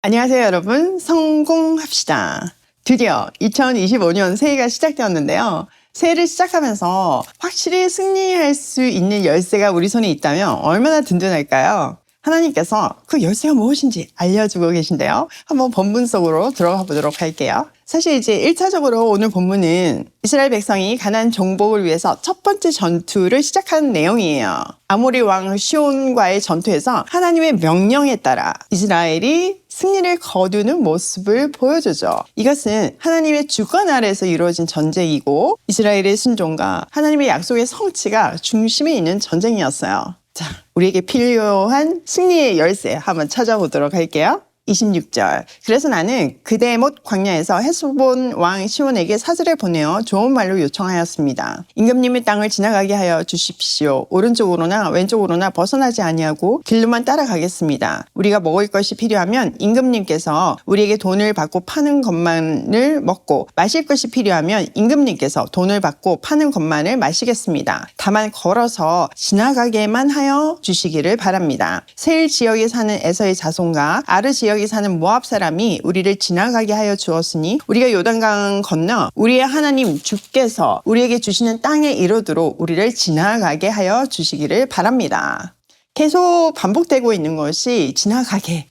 안녕하세요, 여러분. 성공합시다. 드디어 2025년 새해가 시작되었는데요. 새해를 시작하면서 확실히 승리할 수 있는 열쇠가 우리 손에 있다면 얼마나 든든할까요? 하나님께서 그 열쇠가 무엇인지 알려주고 계신데요. 한번 본문 속으로 들어가 보도록 할게요. 사실 이제 1차적으로 오늘 본문은 이스라엘 백성이 가나안 정복을 위해서 첫 번째 전투를 시작하는 내용이에요. 아모리 왕 시온과의 전투에서 하나님의 명령에 따라 이스라엘이 승리를 거두는 모습을 보여주죠. 이것은 하나님의 주권 아래에서 이루어진 전쟁이고 이스라엘의 순종과 하나님의 약속의 성취가 중심에 있는 전쟁이었어요. 자, 우리에게 필요한 승리의 열쇠 한번 찾아보도록 할게요. 26절. 그래서 나는 그대못 광야에서 헤스본 왕 시온에게 사절을 보내어 좋은 말로 요청하였습니다. 임금님의 땅을 지나가게 하여 주십시오. 오른쪽으로나 왼쪽으로나 벗어나지 아니하고 길로만 따라가겠습니다. 우리가 먹을 것이 필요하면 임금님께서 우리에게 돈을 받고 파는 것만을 먹고 마실 것이 필요하면 임금님께서 돈을 받고 파는 것만을 마시겠습니다. 다만 걸어서 지나가게만 하여 주시기를 바랍니다. 세일 지역에 사는 에서의 자손과 아르 지역에 사는 모압 사람이 우리를 지나가게 하여 주었으니 우리가 요단강 건너 우리의 하나님 주께서 우리에게 주시는 땅에 이르도록 우리를 지나가게 하여 주시기를 바랍니다. 계속 반복되고 있는 것이 지나가게.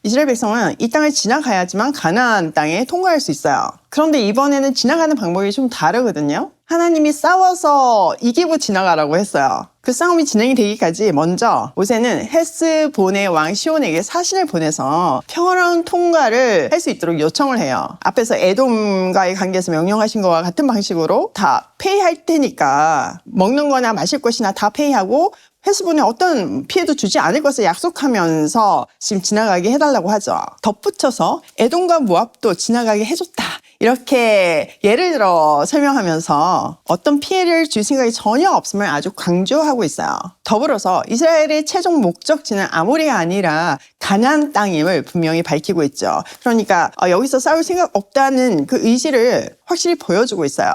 이스라엘 백성은 이 땅을 지나가야지만 가나안 땅에 통과할 수 있어요. 그런데 이번에는 지나가는 방법이 좀 다르거든요. 하나님이 싸워서 이기고 지나가라고 했어요. 그 싸움이 진행이 되기까지 먼저 모세는 헤스본의 왕 시온에게 사신을 보내서 평화로운 통과를 할 수 있도록 요청을 해요. 앞에서 에돔과의 관계에서 명령하신 것과 같은 방식으로 다 페이할 테니까 먹는 거나 마실 것이나 다 페이하고 헤스본에 어떤 피해도 주지 않을 것을 약속하면서 지금 지나가게 해달라고 하죠. 덧붙여서 에돔과 모압도 지나가게 해줬다. 이렇게 예를 들어 설명하면서 어떤 피해를 줄 생각이 전혀 없음을 아주 강조하고 있어요. 더불어서 이스라엘의 최종 목적지는 아모리가 아니라 가나안 땅임을 분명히 밝히고 있죠. 그러니까 여기서 싸울 생각 없다는 그 의지를 확실히 보여주고 있어요.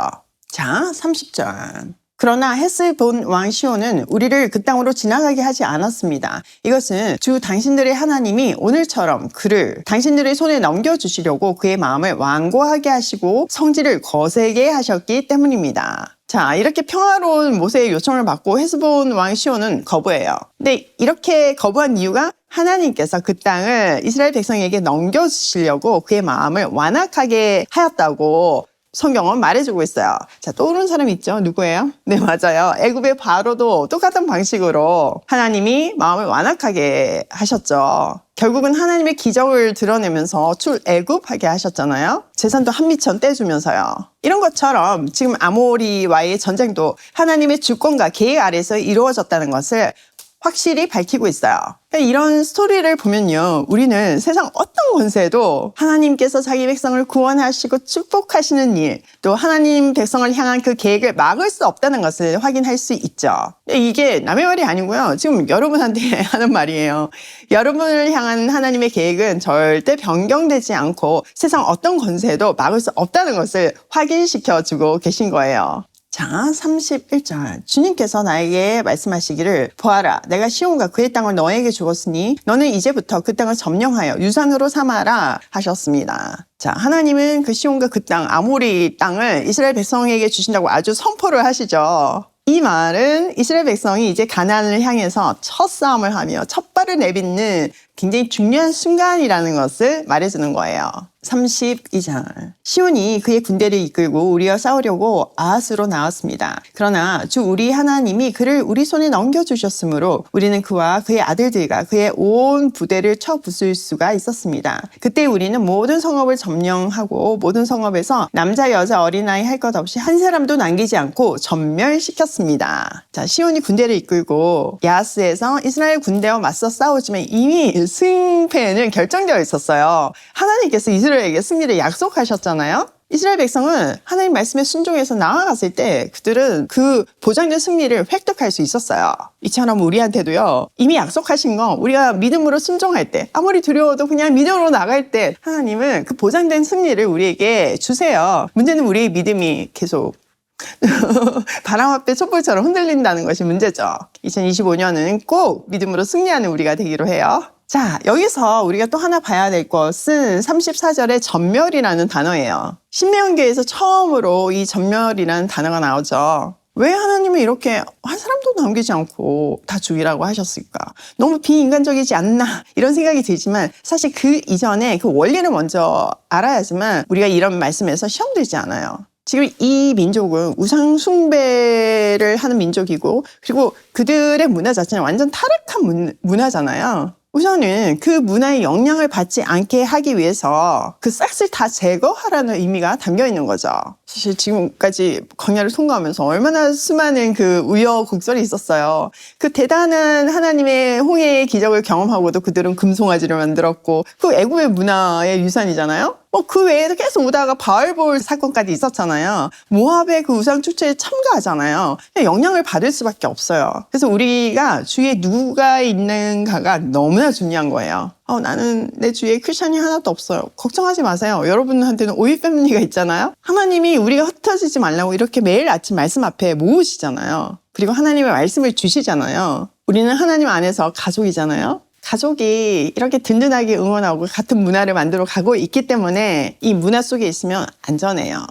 자, 30절. 그러나 헤스본 왕 시온은 우리를 그 땅으로 지나가게 하지 않았습니다. 이것은 주 당신들의 하나님이 오늘처럼 그를 당신들의 손에 넘겨주시려고 그의 마음을 완고하게 하시고 성질을 거세게 하셨기 때문입니다. 자, 이렇게 평화로운 모세의 요청을 받고 헤스본 왕 시온은 거부해요. 근데 이렇게 거부한 이유가 하나님께서 그 땅을 이스라엘 백성에게 넘겨주시려고 그의 마음을 완악하게 하였다고 성경은 말해주고 있어요. 자, 떠오르는 사람 있죠? 누구예요? 네, 맞아요. 애굽의 바로도 똑같은 방식으로 하나님이 마음을 완악하게 하셨죠. 결국은 하나님의 기적을 드러내면서 출애굽하게 하셨잖아요. 재산도 한미천 떼주면서요. 이런 것처럼 지금 아모리와의 전쟁도 하나님의 주권과 계획 아래서 이루어졌다는 것을 확실히 밝히고 있어요. 이런 스토리를 보면요, 우리는 세상 어떤 권세도 하나님께서 자기 백성을 구원하시고 축복하시는 일, 또 하나님 백성을 향한 그 계획을 막을 수 없다는 것을 확인할 수 있죠. 이게 남의 말이 아니고요, 지금 여러분한테 하는 말이에요. 여러분을 향한 하나님의 계획은 절대 변경되지 않고 세상 어떤 권세도 막을 수 없다는 것을 확인시켜주고 계신 거예요. 자, 31절. 주님께서 나에게 말씀하시기를 보아라, 내가 시온과 그의 땅을 너에게 주었으니 너는 이제부터 그 땅을 점령하여 유산으로 삼아라 하셨습니다. 자, 하나님은 그 시온과 그 땅, 아모리 땅을 이스라엘 백성에게 주신다고 아주 선포를 하시죠. 이 말은 이스라엘 백성이 이제 가나안을 향해서 첫 싸움을 하며 첫 발을 내딛는 굉장히 중요한 순간이라는 것을 말해주는 거예요. 32절. 시온이 그의 군대를 이끌고 우리와 싸우려고 아하스로 나왔습니다. 그러나 주 우리 하나님이 그를 우리 손에 넘겨주셨으므로 우리는 그와 그의 아들들과 그의 온 부대를 쳐 부술 수가 있었습니다. 그때 우리는 모든 성읍을 점령하고 모든 성읍에서 남자 여자 어린아이 할 것 없이 한 사람도 남기지 않고 전멸시켰습니다. 자, 시온이 군대를 이끌고 야하스에서 이스라엘 군대와 맞서 싸우지만 이미 승패는 결정되어 있었어요. 하나님께서 이스라엘에게 승리를 약속하셨잖아요. 이스라엘 백성은 하나님 말씀에 순종해서 나아갔을 때 그들은 그 보장된 승리를 획득할 수 있었어요. 이처럼 우리한테도요, 이미 약속하신 거 우리가 믿음으로 순종할 때, 아무리 두려워도 그냥 믿음으로 나갈 때 하나님은 그 보장된 승리를 우리에게 주세요. 문제는 우리의 믿음이 계속 바람 앞에 촛불처럼 흔들린다는 것이 문제죠. 2025년은 꼭 믿음으로 승리하는 우리가 되기로 해요. 자, 여기서 우리가 또 하나 봐야 될 것은 34절의 전멸이라는 단어예요. 신명기에서 처음으로 이 전멸이라는 단어가 나오죠. 왜 하나님은 이렇게 한 사람도 남기지 않고 다 죽이라고 하셨을까? 너무 비인간적이지 않나? 이런 생각이 들지만 사실 그 이전에 그 원리를 먼저 알아야지만 우리가 이런 말씀에서 시험 들지 않아요. 지금 이 민족은 우상 숭배를 하는 민족이고 그리고 그들의 문화 자체는 완전 타락한 문화잖아요. 우선은 그 문화의 영향을 받지 않게 하기 위해서 그 싹을 다 제거하라는 의미가 담겨 있는 거죠. 사실 지금까지 광야를 통과하면서 얼마나 수많은 그 우여곡절이 있었어요. 그 대단한 하나님의 홍해의 기적을 경험하고도 그들은 금송아지를 만들었고 그 애굽의 문화의 유산이잖아요. 그 외에도 계속 오다가 바알볼 사건까지 있었잖아요. 모압의 그 우상 축제에 참가하잖아요. 영향을 받을 수밖에 없어요. 그래서 우리가 주위에 누가 있는가가 너무나 중요한 거예요. 나는 내 주위에 크리스찬이 하나도 없어요. 걱정하지 마세요. 여러분한테는 오일 패밀리가 있잖아요. 하나님이 우리가 흩어지지 말라고 이렇게 매일 아침 말씀 앞에 모으시잖아요. 그리고 하나님의 말씀을 주시잖아요. 우리는 하나님 안에서 가족이잖아요. 가족이 이렇게 든든하게 응원하고 같은 문화를 만들어 가고 있기 때문에 이 문화 속에 있으면 안전해요.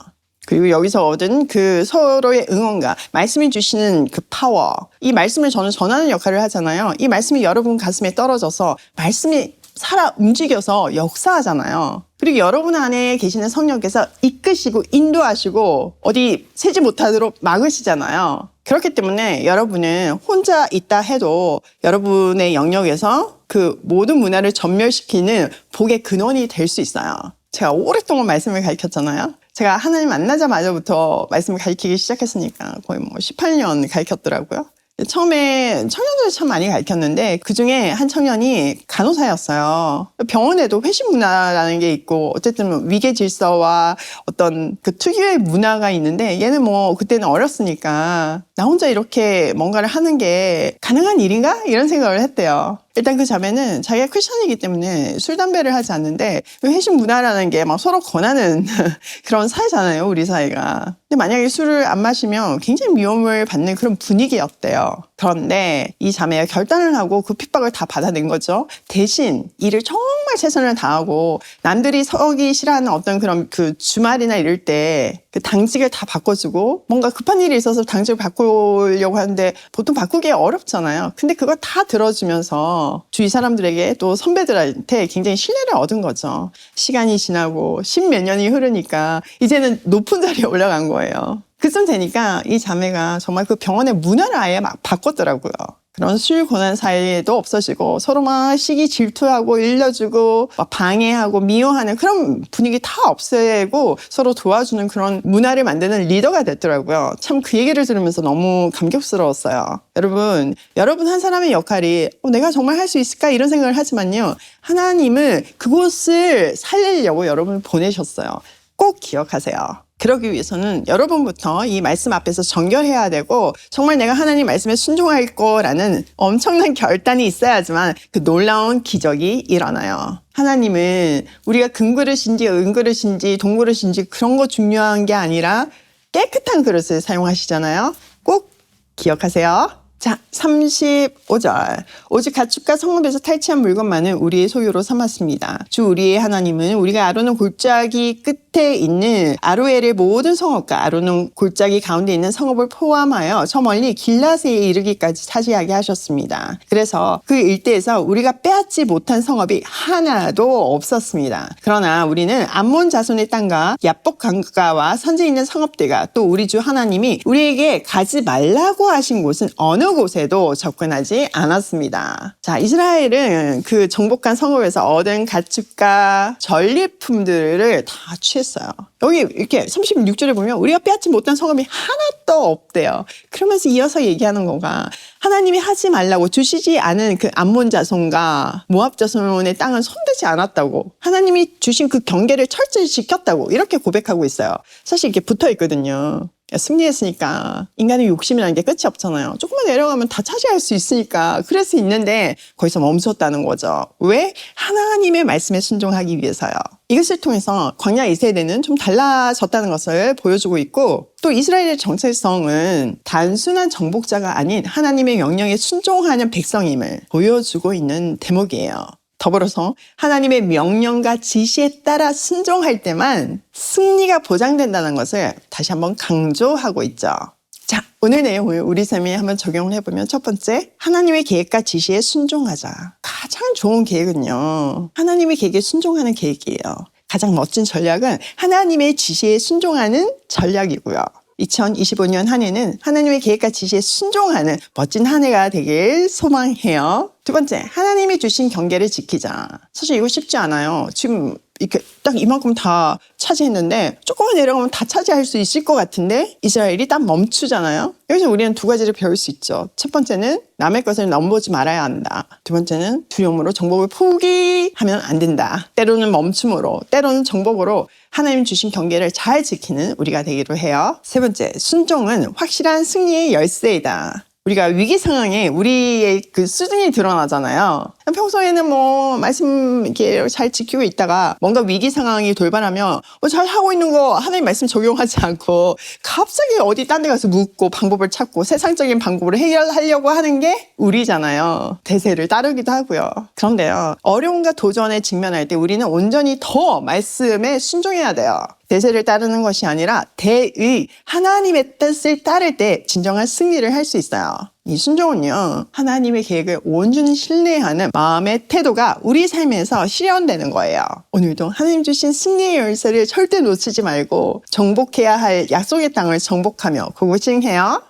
그리고 여기서 얻은 그 서로의 응원과 말씀이 주시는 그 파워, 이 말씀을 저는 전하는 역할을 하잖아요. 이 말씀이 여러분 가슴에 떨어져서 말씀이 살아 움직여서 역사하잖아요. 그리고 여러분 안에 계시는 성령께서 이끄시고 인도하시고 어디 새지 못하도록 막으시잖아요. 그렇기 때문에 여러분은 혼자 있다 해도 여러분의 영역에서 그 모든 문화를 전멸시키는 복의 근원이 될 수 있어요. 제가 오랫동안 말씀을 가르쳤잖아요. 제가 하나님 만나자마자부터 말씀을 가르치기 시작했으니까 거의 18년 가르쳤더라고요. 처음에 청년들을 참 많이 가르쳤는데 그중에 한 청년이 간호사였어요. 병원에도 회식 문화라는 게 있고 어쨌든 위계 질서와 어떤 그 특유의 문화가 있는데 얘는 그때는 어렸으니까 나 혼자 이렇게 뭔가를 하는 게 가능한 일인가? 이런 생각을 했대요. 일단 그 자매는 자기가 크리스천이기 때문에 술, 담배를 하지 않는데 회식 문화라는 게 막 서로 권하는 그런 사회잖아요, 우리 사회가. 근데 만약에 술을 안 마시면 굉장히 미움을 받는 그런 분위기였대요. 그런데 이 자매가 결단을 하고 그 핍박을 다 받아낸 거죠. 대신 일을 정말 최선을 다하고 남들이 서기 싫어하는 어떤 그런 그 주말이나 이럴 때 그 당직을 다 바꿔주고 뭔가 급한 일이 있어서 당직을 바꾸려고 하는데 보통 바꾸기 어렵잖아요. 근데 그걸 다 들어주면서 주위 사람들에게 또 선배들한테 굉장히 신뢰를 얻은 거죠. 시간이 지나고 십몇 년이 흐르니까 이제는 높은 자리에 올라간 거예요. 그쯤 되니까 이 자매가 정말 그 병원의 문화를 아예 막 바꿨더라고요. 그런 술 권한 사이도 없어지고 서로 막 시기 질투하고 일러주고 막 방해하고 미워하는 그런 분위기 다 없애고 서로 도와주는 그런 문화를 만드는 리더가 됐더라고요. 참 그 얘기를 들으면서 너무 감격스러웠어요. 여러분 한 사람의 역할이 내가 정말 할 수 있을까 이런 생각을 하지만요. 하나님은 그곳을 살리려고 여러분을 보내셨어요. 꼭 기억하세요. 그러기 위해서는 여러분부터 이 말씀 앞에서 정결해야 되고 정말 내가 하나님 말씀에 순종할 거라는 엄청난 결단이 있어야지만 그 놀라운 기적이 일어나요. 하나님은 우리가 금그릇인지 은그릇인지 동그릇인지 그런 거 중요한 게 아니라 깨끗한 그릇을 사용하시잖아요. 꼭 기억하세요. 자, 35절. 오직 가축과 성읍에서 탈취한 물건만은 우리의 소유로 삼았습니다. 주 우리의 하나님은 우리가 아르논 골짜기 끝에 있는 아로엘의 모든 성읍과 아르논 골짜기 가운데 있는 성읍을 포함하여 저 멀리 길라세에 이르기까지 차지하게 하셨습니다. 그래서 그 일대에서 우리가 빼앗지 못한 성읍이 하나도 없었습니다. 그러나 우리는 암몬 자손의 땅과 야복 강가와 선지 있는 성읍들과 또 우리 주 하나님이 우리에게 가지 말라고 하신 곳은 어느 곳에도 접근하지 않았습니다. 자, 이스라엘은 그 정복한 성읍에서 얻은 가축과 전리품들을 다 취했어요. 여기 이렇게 36절에 보면 우리가 빼앗지 못한 성읍이 하나도 없대요. 그러면서 이어서 얘기하는 거가 하나님이 하지 말라고 주시지 않은 그 암몬 자손과 모압 자손의 땅은 손대지 않았다고, 하나님이 주신 그 경계를 철저히 지켰다고 이렇게 고백하고 있어요. 사실 이렇게 붙어 있거든요. 승리했으니까 인간의 욕심이라는 게 끝이 없잖아요. 조금만 내려가면 다 차지할 수 있으니까 그럴 수 있는데 거기서 멈췄다는 거죠. 왜? 하나님의 말씀에 순종하기 위해서요. 이것을 통해서 광야 2세대는 좀 달라졌다는 것을 보여주고 있고, 또 이스라엘의 정체성은 단순한 정복자가 아닌 하나님의 명령에 순종하는 백성임을 보여주고 있는 대목이에요. 더불어서 하나님의 명령과 지시에 따라 순종할 때만 승리가 보장된다는 것을 다시 한번 강조하고 있죠. 자, 오늘 내용을 우리 삶에 한번 적용을 해보면 첫 번째, 하나님의 계획과 지시에 순종하자. 가장 좋은 계획은요, 하나님의 계획에 순종하는 계획이에요. 가장 멋진 전략은 하나님의 지시에 순종하는 전략이고요. 2025년 한 해는 하나님의 계획과 지시에 순종하는 멋진 한 해가 되길 소망해요. 두 번째, 하나님이 주신 경계를 지키자. 사실 이거 쉽지 않아요. 지금 이렇게 딱 이만큼 다 차지했는데 조금만 내려가면 다 차지할 수 있을 것 같은데 이스라엘이 딱 멈추잖아요. 여기서 우리는 두 가지를 배울 수 있죠. 첫 번째는 남의 것을 넘보지 말아야 한다. 두 번째는 두려움으로 정복을 포기하면 안 된다. 때로는 멈춤으로, 때로는 정복으로 하나님 주신 경계를 잘 지키는 우리가 되기로 해요. 세 번째, 순종은 확실한 승리의 열쇠이다. 우리가 위기 상황에 우리의 그 수준이 드러나잖아요. 평소에는 뭐 말씀 이렇게 잘 지키고 있다가 뭔가 위기 상황이 돌발하면 잘 하고 있는 거 하나님 말씀 적용하지 않고 갑자기 어디 딴 데 가서 묻고 방법을 찾고 세상적인 방법으로 해결하려고 하는 게 우리잖아요. 대세를 따르기도 하고요. 그런데요, 어려움과 도전에 직면할 때 우리는 온전히 더 말씀에 순종해야 돼요. 대세를 따르는 것이 아니라 대의 하나님의 뜻을 따를 때 진정한 승리를 할 수 있어요. 이 순종은요, 하나님의 계획을 온전히 신뢰하는 마음의 태도가 우리 삶에서 실현되는 거예요. 오늘도 하나님 주신 승리의 열쇠를 절대 놓치지 말고 정복해야 할 약속의 땅을 정복하며 고고싱해요.